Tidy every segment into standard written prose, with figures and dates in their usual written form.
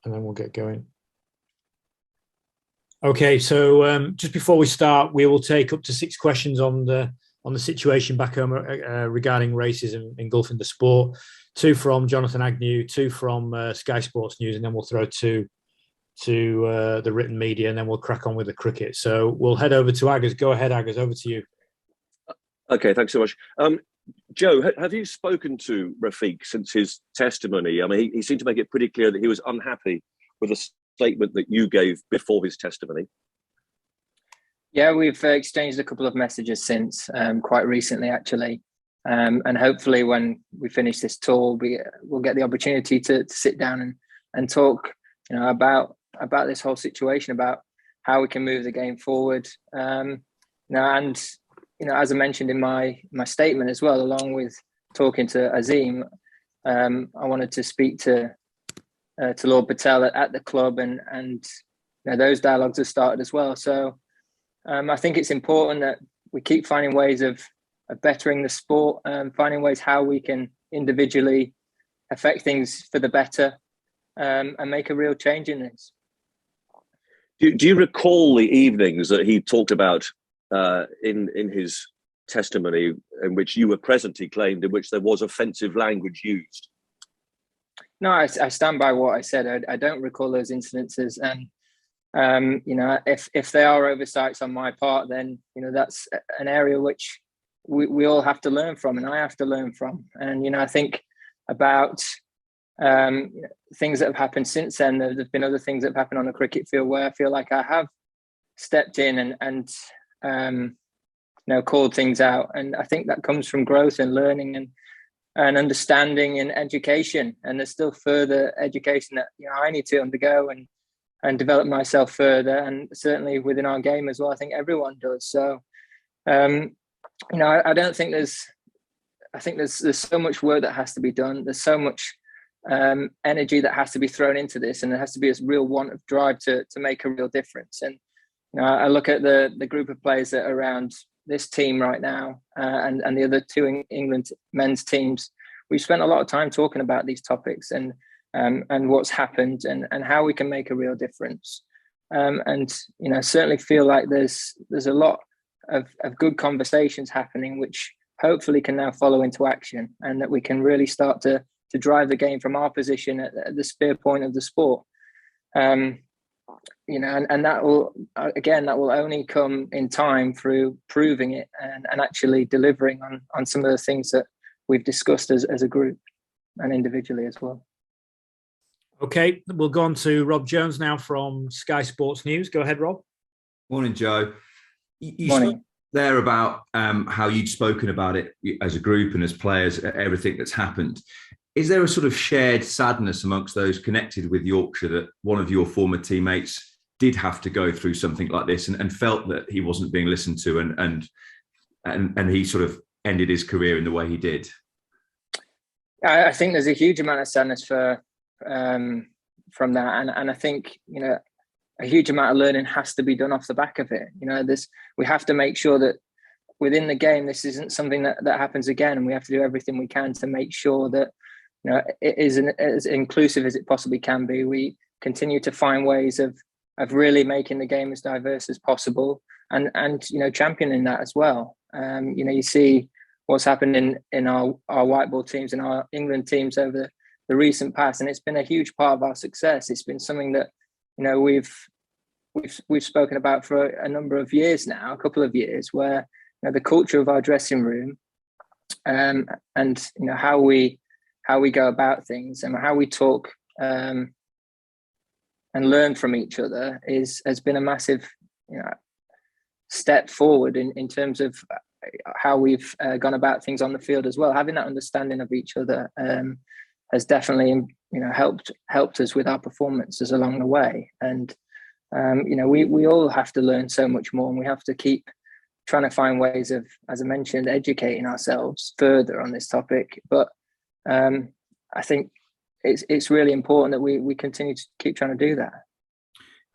and then we'll get going. Okay, so just before we start, we will take up to 6 questions on the situation back home regarding racism engulfing the sport. 2 from Jonathan Agnew, 2 from Sky Sports News, and then we'll throw 2 to the written media, and then we'll crack on with the cricket. So we'll head over to Aggers. Go ahead, Aggers, over to you. Okay, thanks so much. Joe, have you spoken to Rafiq since his testimony? I mean, he seemed to make it pretty clear that he was unhappy with the statement that you gave before his testimony. Yeah, we've exchanged a couple of messages since, quite recently, actually. And hopefully when we finish this tour, we'll get the opportunity to sit down and talk, about this whole situation, about how we can move the game forward. As I mentioned in my statement as well, along with talking to Azim, I wanted to speak to Lord Patel at the club, and those dialogues have started as well. So I think it's important that we keep finding ways of bettering the sport, finding ways how we can individually affect things for the better, and make a real change in this. Do you recall the evenings that he talked about in his testimony, in which you were present, he claimed, in which there was offensive language used? No, I stand by what I said. I don't recall those incidences, and if they are oversights on my part, then that's an area which we all have to learn from, and I have to learn from. And I think about things that have happened since then. There's been other things that have happened on the cricket field where I feel like I have stepped in and called things out, and I think that comes from growth and learning and understanding and education. And there's still further education that I need to undergo and develop myself further, and certainly within our game as well. I think everyone does. So I don't think I think there's so much work that has to be done. There's so much energy that has to be thrown into this, and there has to be a real want of drive to make a real difference. And I look at the group of players that are around this team right now, and the other 2 England men's teams. We've spent a lot of time talking about these topics and what's happened and how we can make a real difference. Certainly feel like there's a lot of good conversations happening, which hopefully can now follow into action, and that we can really start to drive the game from our position at the spear point of the sport. And that will only come in time through proving it and actually delivering on some of the things that we've discussed as a group and individually as well. Okay, we'll go on to Rob Jones now from Sky Sports News. Go ahead, Rob. Morning, Joe. You Morning. spoke there about how you'd spoken about it as a group and as players, everything that's happened. Is there a sort of shared sadness amongst those connected with Yorkshire that one of your former teammates did have to go through something like this and felt that he wasn't being listened to and he sort of ended his career in the way he did? I think there's a huge amount of sadness from that, and I think a huge amount of learning has to be done off the back of it. We have to make sure that within the game this isn't something that happens again, and we have to do everything we can to make sure that it is as inclusive as it possibly can be. We continue to find ways of really making the game as diverse as possible, and championing that as well. You see what's happened in our white ball teams and our England teams over the recent past, and it's been a huge part of our success. It's been something that we've spoken about for a number of years now, a couple of years, where the culture of our dressing room and how we go about things and how we talk and learn from each other has been a massive step forward in terms of how we've gone about things on the field as well. Having that understanding of each other has definitely helped us with our performances along the way. And we all have to learn so much more, and we have to keep trying to find ways of, as I mentioned, educating ourselves further on this topic. But I think it's really important that we continue to keep trying to do that.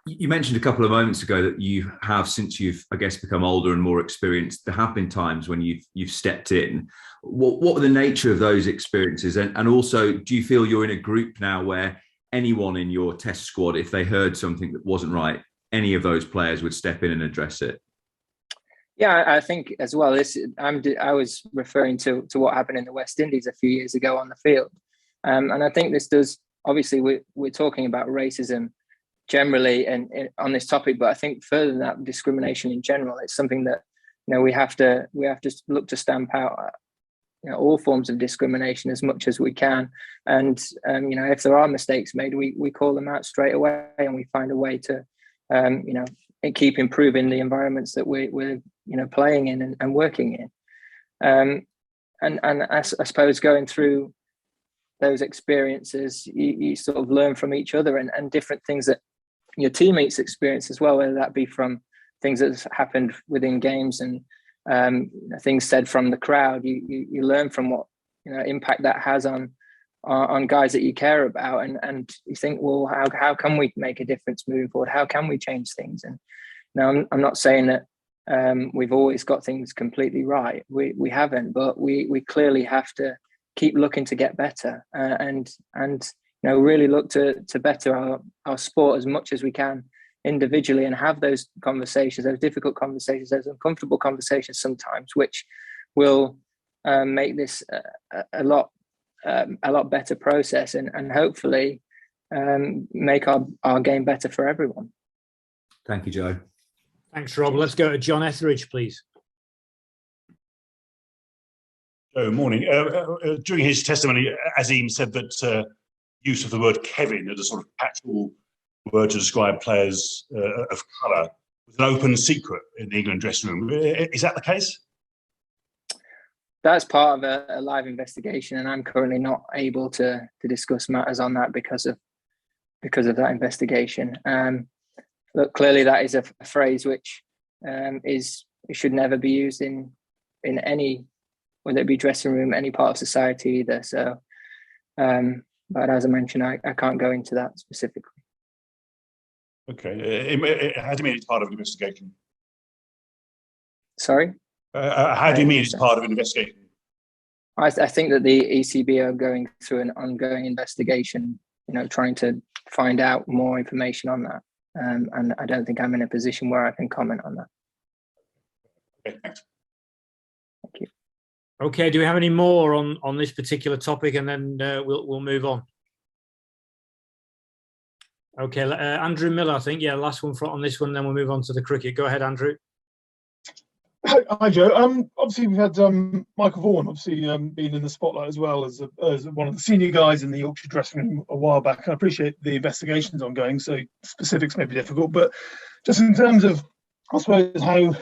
You mentioned a couple of moments ago that you have, since you've, I guess, become older and more experienced, there have been times when you've stepped in. What were the nature of those experiences? And also, do you feel you're in a group now where anyone in your test squad, if they heard something that wasn't right, any of those players would step in and address it? Yeah, I think as well. I was referring to what happened in the West Indies a few years ago on the field, and I think this does. Obviously, we're talking about racism generally and on this topic, but I think further than that, discrimination in general, it's something that we have to look to stamp out all forms of discrimination as much as we can. And if there are mistakes made, we call them out straight away, and we find a way to keep improving the environments that we're playing in and working in. And I suppose going through those experiences, you sort of learn from each other and different things that your teammates experience as well, whether that be from things that's happened within games and things said from the crowd. You learn from what impact that has on guys that you care about, and you think, well, how can we make a difference moving forward? How can we change things? And I'm not saying that we've always got things completely right. We haven't, but we clearly have to keep looking to get better and really look to better our sport as much as we can individually, and have those conversations, those difficult conversations, those uncomfortable conversations sometimes, which will make this a lot better process and hopefully make our game better for everyone. Thank you, Joe. Thanks, Rob. Let's go to John Etheridge, please. Morning. During his testimony, Azeem said that use of the word Kevin as a sort of catch-all word to describe players of colour was an open secret in the England dressing room. Is that the case? That's part of a live investigation, and I'm currently not able to discuss matters on that because of that investigation. Look, clearly that is a phrase which should never be used in any, whether it be dressing room, any part of society either. So, but as I mentioned, I can't go into that specifically. Okay. How do you mean it's part of an investigation? Sorry? How do you mean it's part of an investigation? I think that the ECB are going through an ongoing investigation, trying to find out more information on that. And I don't think I'm in a position where I can comment on that. Okay, thanks. Thank you. Okay, do we have any more on this particular topic, and then we'll move on? Okay, Andrew Miller, I think. Yeah, last one on this one, then we'll move on to the cricket. Go ahead, Andrew. Hi, Joe. Obviously, we've had Michael Vaughan, been in the spotlight as well as one of the senior guys in the Yorkshire dressing room a while back. I appreciate the investigation's ongoing, so specifics may be difficult. But just in terms of, I suppose, how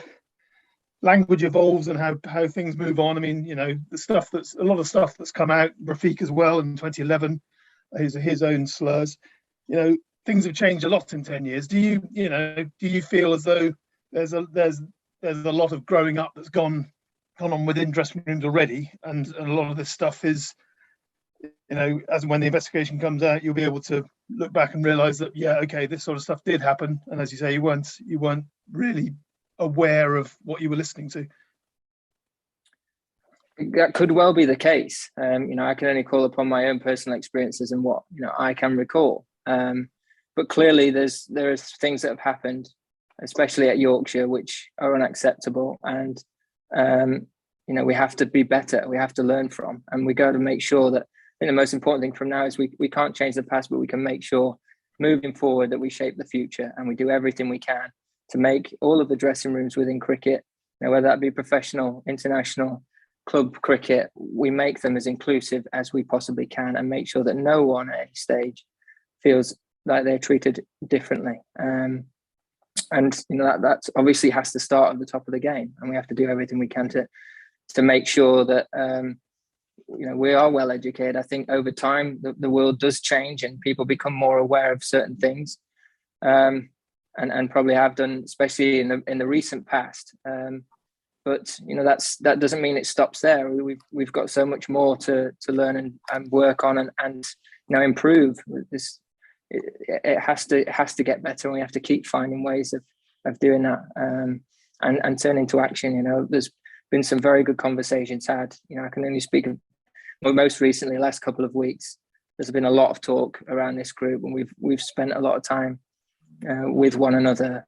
language evolves and how things move on. I mean, a lot of stuff that's come out, Rafiq as well in 2011, his own slurs. Things have changed a lot in 10 years. Do you feel as though there's a lot of growing up that's gone on within dressing rooms already, and a lot of this stuff is, as when the investigation comes out, you'll be able to look back and realise that, yeah, okay, this sort of stuff did happen, and as you say, you weren't really aware of what you were listening to. That could well be the case. I can only call upon my own personal experiences and what I can recall. But clearly, there is things that have happened, especially at Yorkshire, which are unacceptable, and we have to be better. We have to learn from, and we got to make sure that. I think the most important thing from now is we can't change the past, but we can make sure moving forward that we shape the future, and we do everything we can to make all of the dressing rooms within cricket, whether that be professional, international, club cricket, we make them as inclusive as we possibly can, and make sure that no one at any stage feels like they're treated differently. And that obviously has to start at the top of the game, and we have to do everything we can to make sure that we are well educated. I think over time the world does change and people become more aware of certain things, and probably have done, especially in the recent past. But that doesn't mean it stops there. We've got so much more to learn and work on and improve. This it has to get better, and we have to keep finding ways of doing that and turn into action. There's been some very good conversations had. I can only speak of most recently, the last couple of weeks, there's been a lot of talk around this group, and we've spent a lot of time with one another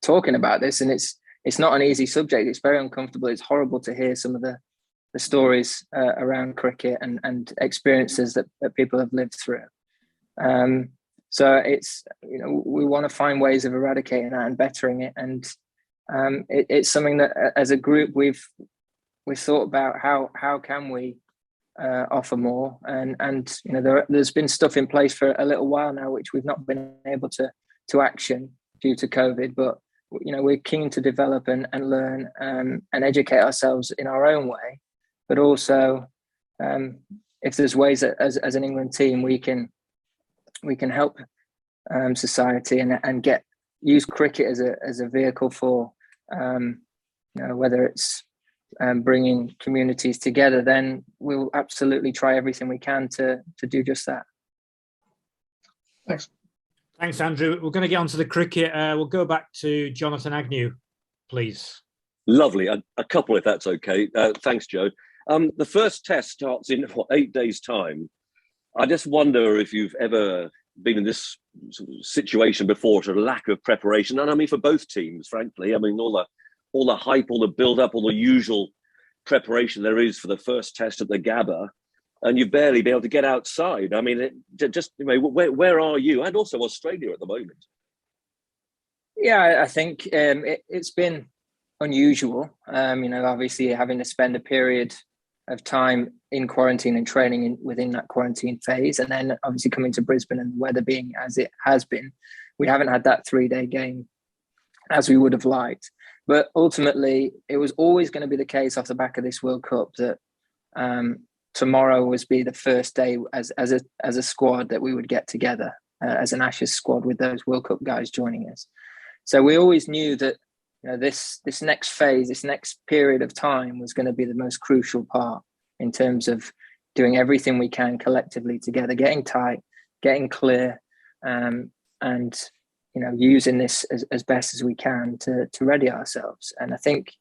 talking about this, and it's not an easy subject. It's very uncomfortable. It's horrible to hear some of the stories around cricket and experiences that people have lived through. So it's, we want to find ways of eradicating that and bettering it. And it's something that as a group we've thought about how can we offer more, and there's been stuff in place for a little while now which we've not been able to action due to COVID, but we're keen to develop and learn and educate ourselves in our own way, but also if there's ways that as an England team we can help society and use cricket as a vehicle for whether it's bringing communities together, then we'll absolutely try everything we can to do just that. Thanks, Andrew. We're going to get onto the cricket. We'll go back to Jonathan Agnew, please. Lovely. A couple, if that's okay. Thanks, Joe. The first test starts in 8 days' time. I just wonder if you've ever been in this sort of situation before, to a lack of preparation, and I mean for both teams, frankly. I mean all the hype, all the build-up, all the usual preparation there is for the first test at the Gabba, and you've barely been able to get outside. I mean, where are you? And also Australia at the moment. Yeah, I think it's been unusual. Obviously having to spend a period of time in quarantine and training within that quarantine phase, and then obviously coming to Brisbane and the weather being as it has been, we haven't had that 3-day game as we would have liked. But ultimately, it was always going to be the case off the back of this World Cup that tomorrow was be the first day as a squad that we would get together as an Ashes squad with those World Cup guys joining us. So we always knew that this next phase, this next period of time was going to be the most crucial part in terms of doing everything we can collectively together, getting tight, getting clear, and using this as best as we can to ready ourselves. And I think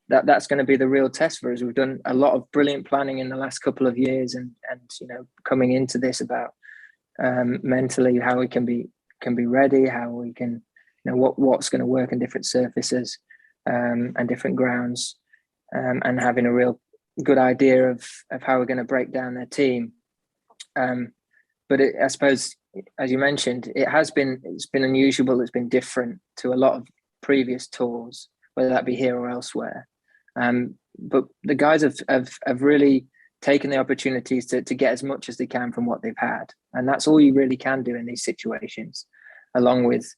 that's going to be the real test for us. We've done a lot of brilliant planning in the last couple of years, and coming into this about mentally how we can be ready, how we can what's going to work on different surfaces and different grounds, and having a real good idea of how we're going to break down their team. But I suppose, as you mentioned, it's been unusual. It's been different to a lot of previous tours, whether that be here or elsewhere. But the guys have really taken the opportunities to get as much as they can from what they've had, and that's all you really can do in these situations, along with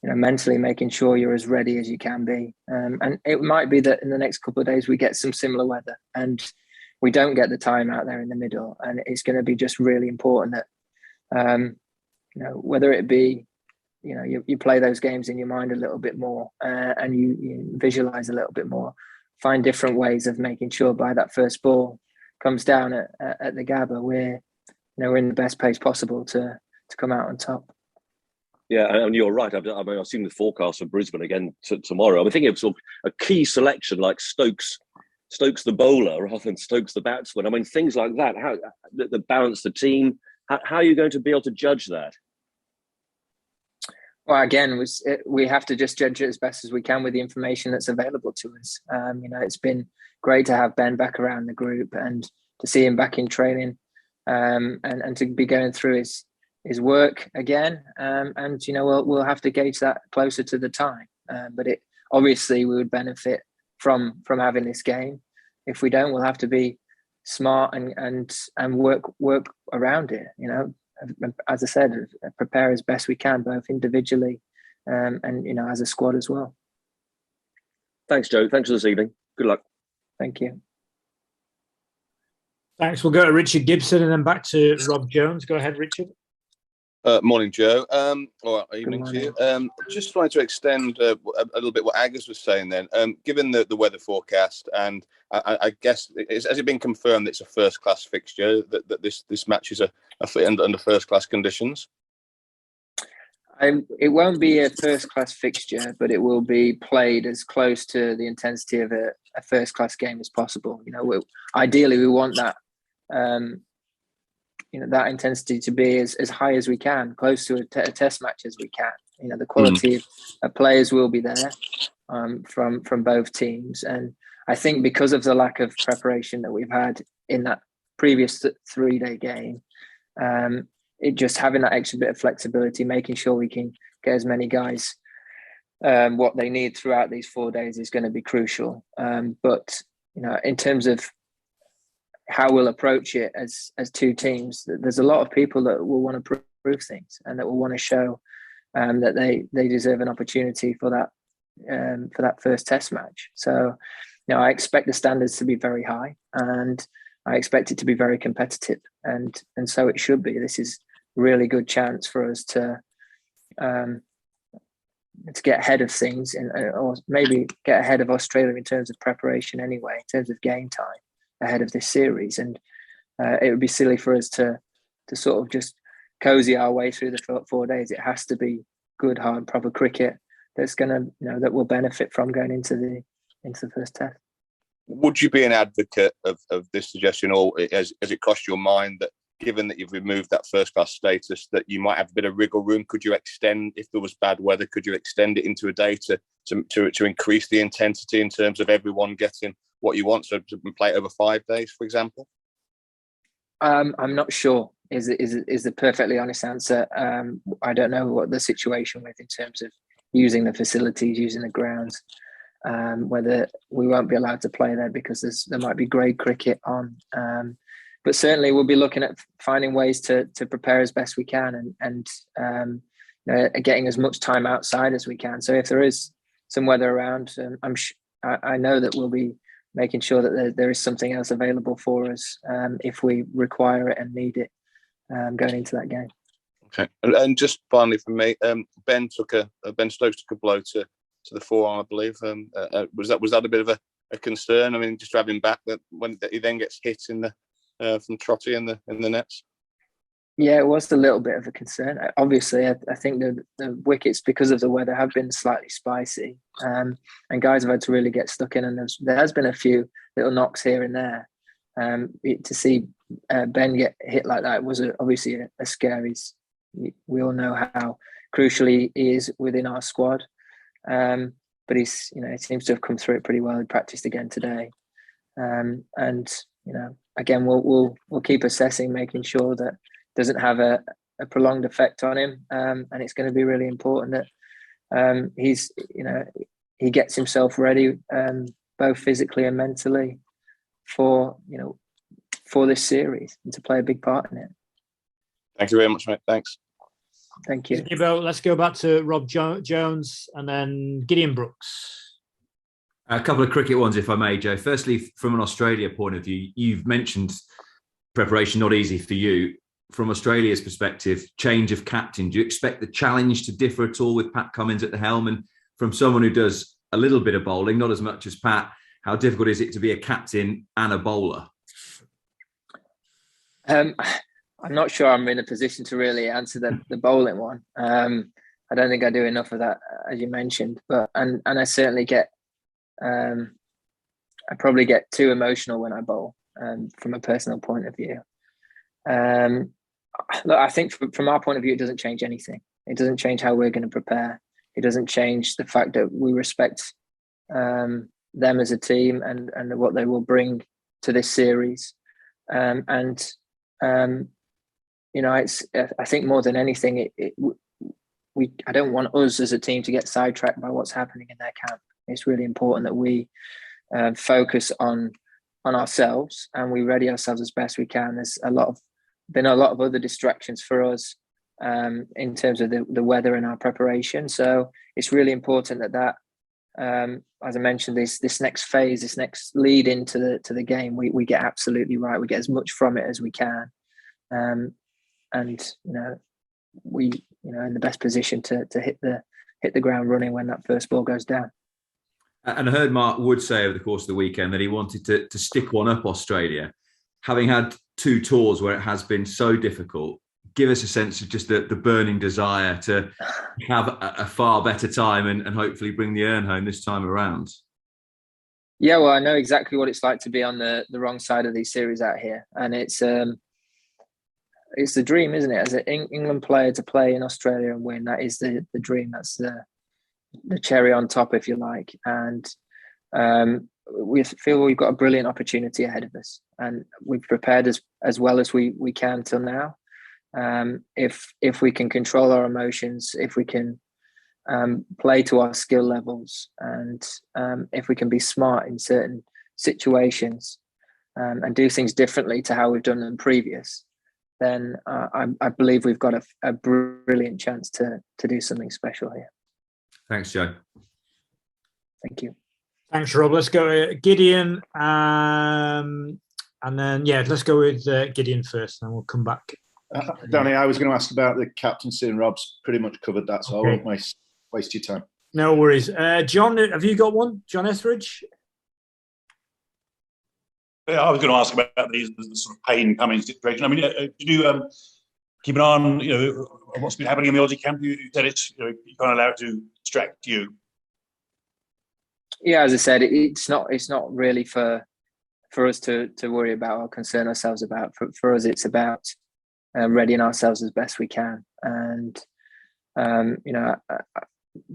mentally making sure you're as ready as you can be. And it might be that in the next couple of days we get some similar weather and we don't get the time out there in the middle, and it's going to be just really important that whether it be you play those games in your mind a little bit more, and you visualize a little bit more, find different ways of making sure by that first ball comes down at the Gabba, we're in the best place possible to come out on top. Yeah, and you're right. I've seen the forecast for Brisbane again tomorrow. I'm thinking of sort of a key selection like Stokes the bowler rather than Stokes the batsman. I mean, things like that. How the balance the team. How are you going to be able to judge that? Well, again, we have to just judge it as best as we can with the information that's available to us. It's been great to have Ben back around the group and to see him back in training, and to be going through his work again. We'll have to gauge that closer to the time. But obviously we would benefit from having this game. If we don't, we'll have to be smart and work around it. As I said, prepare as best we can, both individually and as a squad as well. Thanks, Joe. Thanks for this evening. Good luck. Thank you. Thanks. We'll go to Richard Gibson and then back to Rob Jones. Go ahead, Richard. Morning, Joe. Or evening to you. Just wanted to extend a little bit what Agus was saying then. Given the weather forecast, and I guess, has it been confirmed that it's a first-class fixture, that this match is under first-class conditions? It won't be a first-class fixture, but it will be played as close to the intensity of a first class game as possible. Ideally we want that that intensity to be as high as we can, close to a test match as we can. The quality of players will be there from both teams, and I think because of the lack of preparation that we've had in that previous 3-day game, it just having that extra bit of flexibility, making sure we can get as many guys what they need throughout these 4 days is going to be crucial. But in terms of how we'll approach it as two teams, there's a lot of people that will want to prove things and that will want to show that they deserve an opportunity for that first test match. So I expect the standards to be very high, and I expect it to be very competitive, and so it should be. This is a really good chance for us to get ahead of things, or maybe get ahead of Australia in terms of preparation anyway, in terms of game time ahead of this series. And it would be silly for us to sort of just cozy our way through the 4 days. It has to be good, hard, proper cricket that's going to, that will benefit from going into the first test. Would you be an advocate of this suggestion, or has it crossed your mind that, given that you've removed that first class status, that you might have a bit of wriggle room? Could you extend, if there was bad weather, could you extend it into a day to increase the intensity in terms of everyone getting what you want, so to play it over 5 days, for example? I'm not sure is the perfectly honest answer. I don't know what the situation with in terms of using the facilities, using the grounds, whether we won't be allowed to play there because there might be grade cricket on. But certainly we'll be looking at finding ways to prepare as best we can and getting as much time outside as we can. So if there is some weather around, I know that we'll be making sure that there is something else available for us if we require it and need it going into that game. Okay, and just finally from me, Ben Stokes took a blow to the forearm, I believe. Was that a bit of a concern? I mean, just to have him back, that when he then gets hit in the from Trotty in the nets. Yeah, it was a little bit of a concern. Obviously, I think the wickets, because of the weather, have been slightly spicy, and guys have had to really get stuck in. And there has been a few little knocks here and there. To see Ben get hit like that was obviously a scary. We all know how crucial he is within our squad, but he seems to have come through it pretty well. He practiced again today, and again we'll keep assessing, making sure that doesn't have a prolonged effect on him, and it's going to be really important that he gets himself ready, both physically and mentally, for this series and to play a big part in it. Thank you very much, mate. Thanks. Thank you. Let's go back to Rob Jones and then Gideon Brooks. A couple of cricket ones, if I may, Joe. Firstly, from an Australia point of view, you've mentioned preparation not easy for you. From Australia's perspective, change of captain, do you expect the challenge to differ at all with Pat Cummins at the helm? And from someone who does a little bit of bowling, not as much as Pat, how difficult is it to be a captain and a bowler? I'm not sure I'm in a position to really answer the bowling one. I don't think I do enough of that, as you mentioned. But and I certainly get, I probably get too emotional when I bowl, from a personal point of view. Look, I think from our point of view, it doesn't change anything. It doesn't change how we're going to prepare. It doesn't change the fact that we respect them as a team and what they will bring to this series. It's I think more than anything, I don't want us as a team to get sidetracked by what's happening in their camp. It's really important that we focus on ourselves and we ready ourselves as best we can. There's been a lot of other distractions for us in terms of the weather and our preparation. So it's really important that as I mentioned, this next phase, this next lead into the game, we get absolutely right. We get as much from it as we can, and we in the best position to hit the ground running when that first ball goes down. And I heard Mark Wood say over the course of the weekend that he wanted to stick one up Australia, having had 2 tours where it has been so difficult. Give us a sense of just the burning desire to have a far better time and hopefully bring the urn home this time around. Yeah, well, I know exactly what it's like to be on the wrong side of these series out here, and it's the dream, isn't it? As an England player to play in Australia and win, that is the dream. That's the cherry on top, if you like. And we feel we've got a brilliant opportunity ahead of us, and we've prepared as well as we can till now. If we can control our emotions, if we can play to our skill levels, and if we can be smart in certain situations and do things differently to how we've done them previous, then I believe we've got a brilliant chance to do something special here. Thanks, Joe. Thank you. Thanks, Rob. Let's go Gideon, and then let's go with Gideon first, and then we'll come back. Danny, I was going to ask about the captaincy, and Rob's pretty much covered that, so I won't waste your time. No worries. John, have you got one? John Etheridge? Yeah, I was going to ask about the sort of Payne Cummings situation. I mean, did you keep an eye on what's been happening in the Aussie camp? You said you can't allow it to distract you. Yeah, as I said, it's not really for us to worry about or concern ourselves about. For us, it's about readying ourselves as best we can, and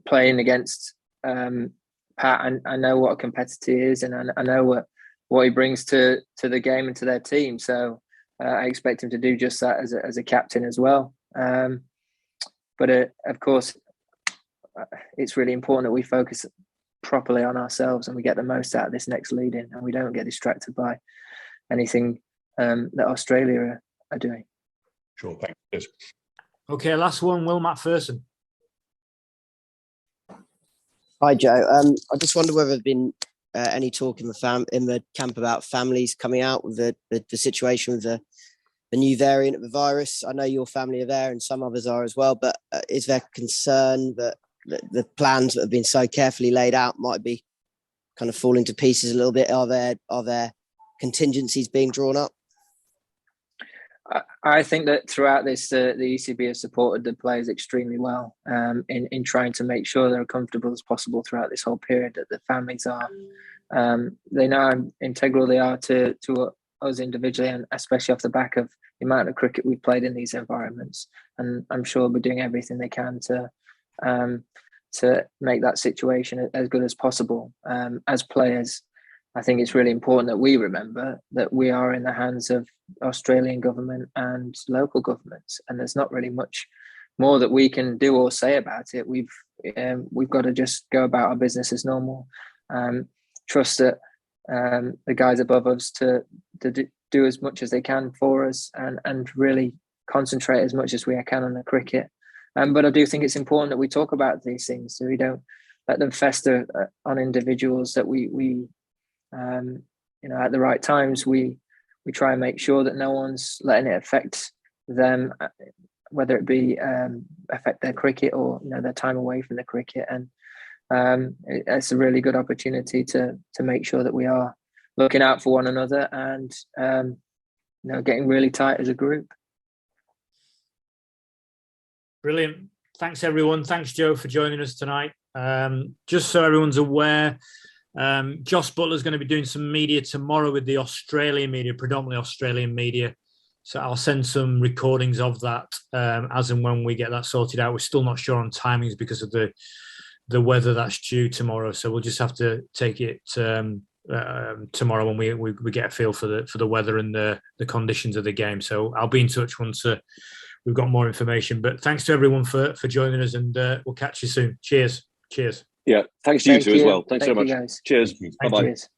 playing against Pat. I know what a competitor he is, and I know what he brings to the game and to their team. So I expect him to do just that as a captain as well. But of course, it's really important that we focus properly on ourselves and we get the most out of this next lead-in, and we don't get distracted by anything that Australia are doing. Sure, thanks. Okay, last one, Will Macpherson. Hi, Joe. I just wonder whether there's been any talk in the camp about families coming out with the situation with the new variant of the virus. I know your family are there and some others are as well, but is there concern that the plans that have been so carefully laid out might be kind of falling to pieces a little bit? Are there contingencies being drawn up? I think that throughout this, the ECB has supported the players extremely well in trying to make sure they're as comfortable as possible throughout this whole period. That the families are, they know how integral they are to us individually, and especially off the back of the amount of cricket we've played in these environments. And I'm sure we're doing everything they can to make that situation as good as possible. As players, I think it's really important that we remember that we are in the hands of Australian government and local governments, and there's not really much more that we can do or say about it. We've got to just go about our business as normal. Trust that the guys above us to do as much as they can for us, and really concentrate as much as we can on the cricket. But I do think it's important that we talk about these things, so we don't let them fester on individuals. That we at the right times we try and make sure that no one's letting it affect them, whether it be affect their cricket or their time away from the cricket. And it's a really good opportunity to make sure that we are looking out for one another and getting really tight as a group. Brilliant. Thanks, everyone. Thanks, Joe, for joining us tonight. Just so everyone's aware, Joss Butler's going to be doing some media tomorrow with the Australian media, predominantly Australian media. So I'll send some recordings of that as and when we get that sorted out. We're still not sure on timings because of the weather that's due tomorrow. So we'll just have to take it tomorrow when we get a feel for the weather and the conditions of the game. So I'll be in touch once we've got more information. But thanks to everyone for joining us, and we'll catch you soon. Cheers. Yeah, thanks to you two as well. Thanks so much. Guys. Cheers. Bye-bye. Cheers.